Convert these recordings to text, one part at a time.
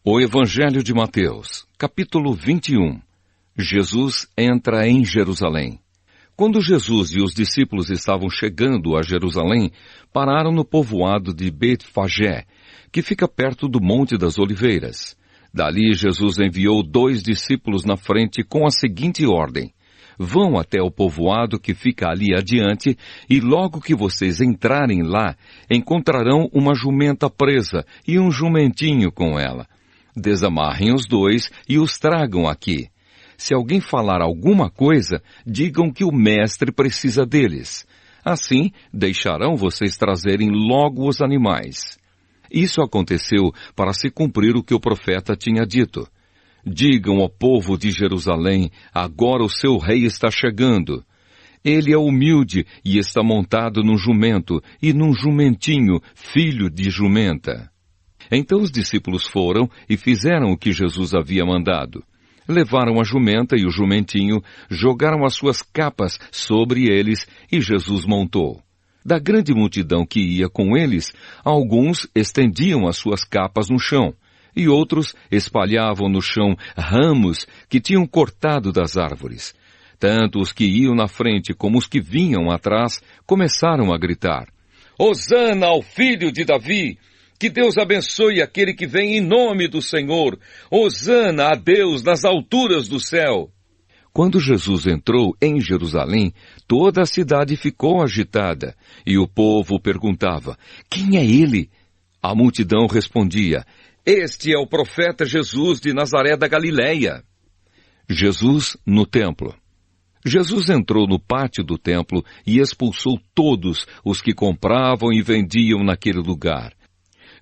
O Evangelho de Mateus, capítulo 21. Jesus entra em Jerusalém. Quando Jesus e os discípulos estavam chegando a Jerusalém, pararam no povoado de Betfagé, que fica perto do Monte das Oliveiras. Dali Jesus enviou 2 discípulos na frente com a seguinte ordem: vão até o povoado que fica ali adiante, e logo que vocês entrarem lá, encontrarão uma jumenta presa e um jumentinho com ela. Desamarrem os 2 e os tragam aqui. Se alguém falar alguma coisa, digam que o mestre precisa deles. Assim, deixarão vocês trazerem logo os animais. Isso aconteceu para se cumprir o que o profeta tinha dito. Digam ao povo de Jerusalém, agora o seu rei está chegando. Ele é humilde e está montado num jumento e num jumentinho, filho de jumenta. Então os discípulos foram e fizeram o que Jesus havia mandado. Levaram a jumenta e o jumentinho, jogaram as suas capas sobre eles e Jesus montou. Da grande multidão que ia com eles, alguns estendiam as suas capas no chão, e outros espalhavam no chão ramos que tinham cortado das árvores. Tanto os que iam na frente como os que vinham atrás começaram a gritar: Hosana ao filho de Davi! Que Deus abençoe aquele que vem em nome do Senhor! Hosana a Deus nas alturas do céu! Quando Jesus entrou em Jerusalém, toda a cidade ficou agitada, e o povo perguntava: quem é ele? A multidão respondia: este é o profeta Jesus de Nazaré da Galileia. Jesus no templo. Jesus entrou no pátio do templo e expulsou todos os que compravam e vendiam naquele lugar.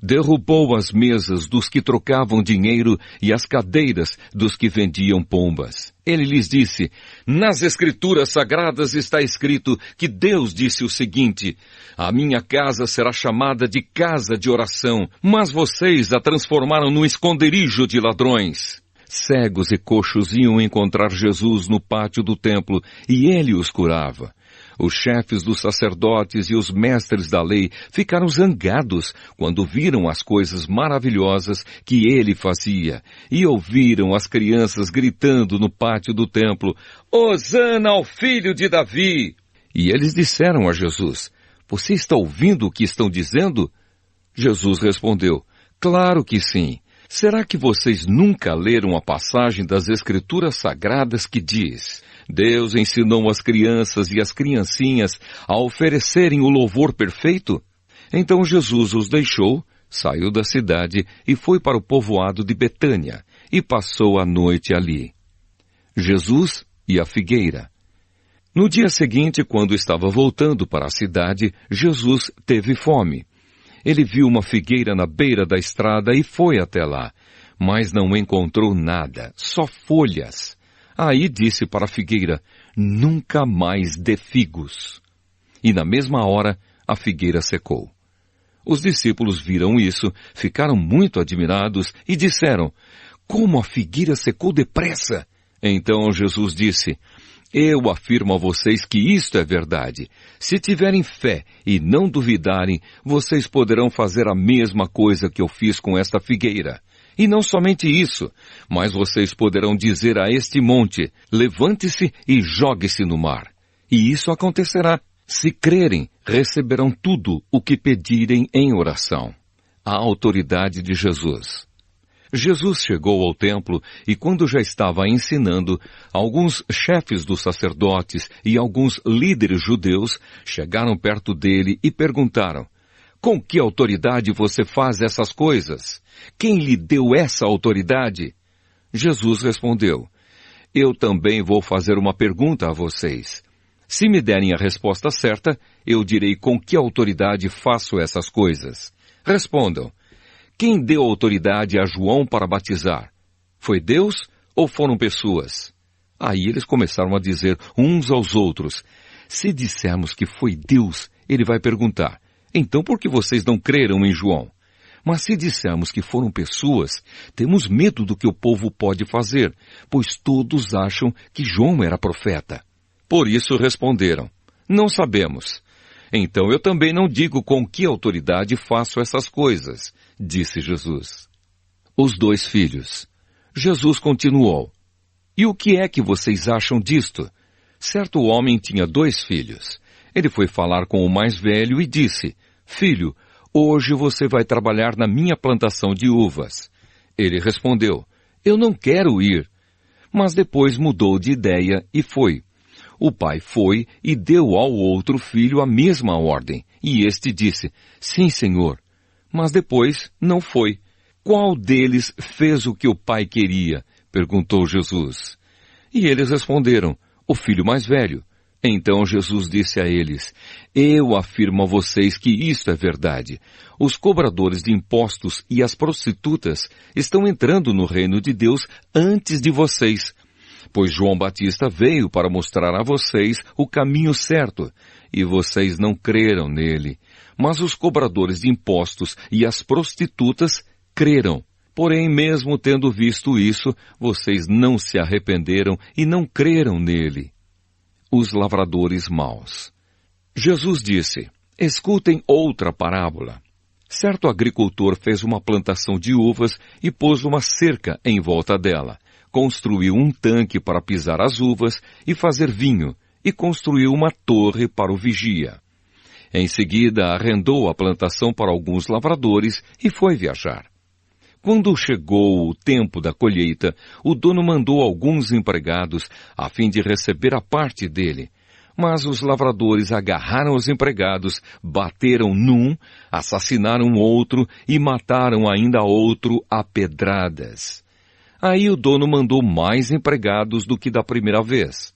Derrubou as mesas dos que trocavam dinheiro e as cadeiras dos que vendiam pombas. Ele lhes disse: nas Escrituras Sagradas está escrito que Deus disse o seguinte: a minha casa será chamada de casa de oração, mas vocês a transformaram num esconderijo de ladrões. Cegos e coxos iam encontrar Jesus no pátio do templo e ele os curava. Os chefes dos sacerdotes e os mestres da lei ficaram zangados quando viram as coisas maravilhosas que ele fazia e ouviram as crianças gritando no pátio do templo: Hosana ao filho de Davi! E eles disseram a Jesus: você está ouvindo o que estão dizendo? Jesus respondeu: claro que sim. Será que vocês nunca leram a passagem das Escrituras Sagradas que diz: Deus ensinou as crianças e as criancinhas a oferecerem o louvor perfeito? Então Jesus os deixou, saiu da cidade e foi para o povoado de Betânia, e passou a noite ali. Jesus e a figueira. No dia seguinte, quando estava voltando para a cidade, Jesus teve fome. Ele viu uma figueira na beira da estrada e foi até lá, mas não encontrou nada, só folhas. Aí disse para a figueira: nunca mais dê figos. E na mesma hora, a figueira secou. Os discípulos viram isso, ficaram muito admirados e disseram: como a figueira secou depressa? Então Jesus disse: eu afirmo a vocês que isto é verdade. Se tiverem fé e não duvidarem, vocês poderão fazer a mesma coisa que eu fiz com esta figueira. E não somente isso, mas vocês poderão dizer a este monte: levante-se e jogue-se no mar. E isso acontecerá. Se crerem, receberão tudo o que pedirem em oração. A autoridade de Jesus. Jesus chegou ao templo e, quando já estava ensinando, alguns chefes dos sacerdotes e alguns líderes judeus chegaram perto dele e perguntaram: com que autoridade você faz essas coisas? Quem lhe deu essa autoridade? Jesus respondeu: eu também vou fazer uma pergunta a vocês. Se me derem a resposta certa, eu direi com que autoridade faço essas coisas. Respondam: quem deu autoridade a João para batizar? Foi Deus ou foram pessoas? Aí eles começaram a dizer uns aos outros: se dissermos que foi Deus, ele vai perguntar: então por que vocês não creram em João? Mas se dissermos que foram pessoas, temos medo do que o povo pode fazer, pois todos acham que João era profeta. Por isso responderam: não sabemos. Então eu também não digo com que autoridade faço essas coisas, disse Jesus. Os 2 filhos. Jesus continuou: E o que é que vocês acham disto? Certo homem tinha 2 filhos. Ele foi falar com o mais velho e disse: Filho, hoje você vai trabalhar na minha plantação de uvas. Ele respondeu: Eu não quero ir. Mas depois mudou de ideia e foi. O pai foi e deu ao outro filho a mesma ordem. E este disse: Sim, senhor. Mas depois não foi. Qual deles fez o que o pai queria? Perguntou Jesus. E eles responderam: O filho mais velho. Então Jesus disse a eles: Eu afirmo a vocês que isto é verdade. Os cobradores de impostos e as prostitutas estão entrando no reino de Deus antes de vocês. Pois João Batista veio para mostrar a vocês o caminho certo, e vocês não creram nele. Mas os cobradores de impostos e as prostitutas creram. Porém, mesmo tendo visto isso, vocês não se arrependeram e não creram nele. Os lavradores maus. Jesus disse: Escutem outra parábola. Certo agricultor fez uma plantação de uvas e pôs uma cerca em volta dela. Construiu um tanque para pisar as uvas e fazer vinho, e construiu uma torre para o vigia. Em seguida, arrendou a plantação para alguns lavradores e foi viajar. Quando chegou o tempo da colheita, o dono mandou alguns empregados a fim de receber a parte dele. Mas os lavradores agarraram os empregados, bateram num, assassinaram outro e mataram ainda outro a pedradas. Aí o dono mandou mais empregados do que da primeira vez.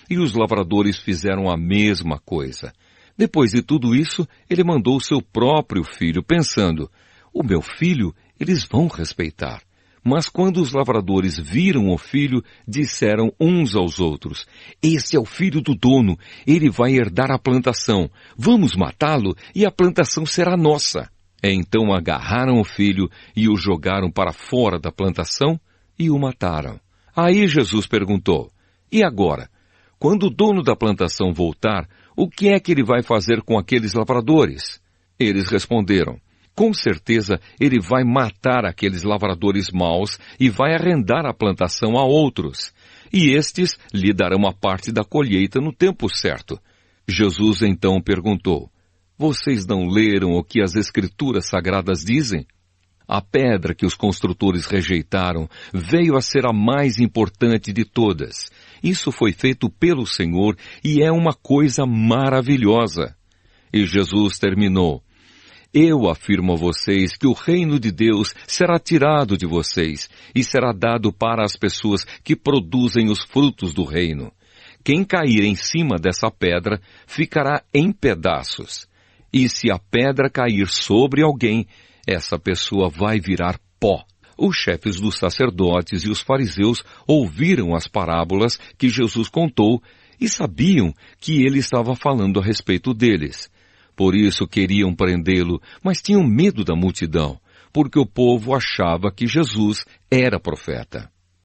E os lavradores fizeram a mesma coisa. Depois de tudo isso, ele mandou seu próprio filho, pensando: O meu filho eles vão respeitar. Mas quando os lavradores viram o filho, disseram uns aos outros: Esse é o filho do dono, ele vai herdar a plantação. Vamos matá-lo e a plantação será nossa. Então agarraram o filho e o jogaram para fora da plantação e o mataram. Aí Jesus perguntou: E agora? Quando o dono da plantação voltar, o que é que ele vai fazer com aqueles lavradores? Eles responderam: Com certeza ele vai matar aqueles lavradores maus e vai arrendar a plantação a outros. E estes lhe darão a parte da colheita no tempo certo. Jesus então perguntou: Vocês não leram o que as Escrituras Sagradas dizem? A pedra que os construtores rejeitaram veio a ser a mais importante de todas. Isso foi feito pelo Senhor e é uma coisa maravilhosa. E Jesus terminou: Eu afirmo a vocês que o reino de Deus será tirado de vocês e será dado para as pessoas que produzem os frutos do reino. Quem cair em cima dessa pedra ficará em pedaços. E se a pedra cair sobre alguém, essa pessoa vai virar pó. Os chefes dos sacerdotes e os fariseus ouviram as parábolas que Jesus contou e sabiam que ele estava falando a respeito deles. Por isso queriam prendê-lo, mas tinham medo da multidão, porque o povo achava que Jesus era profeta.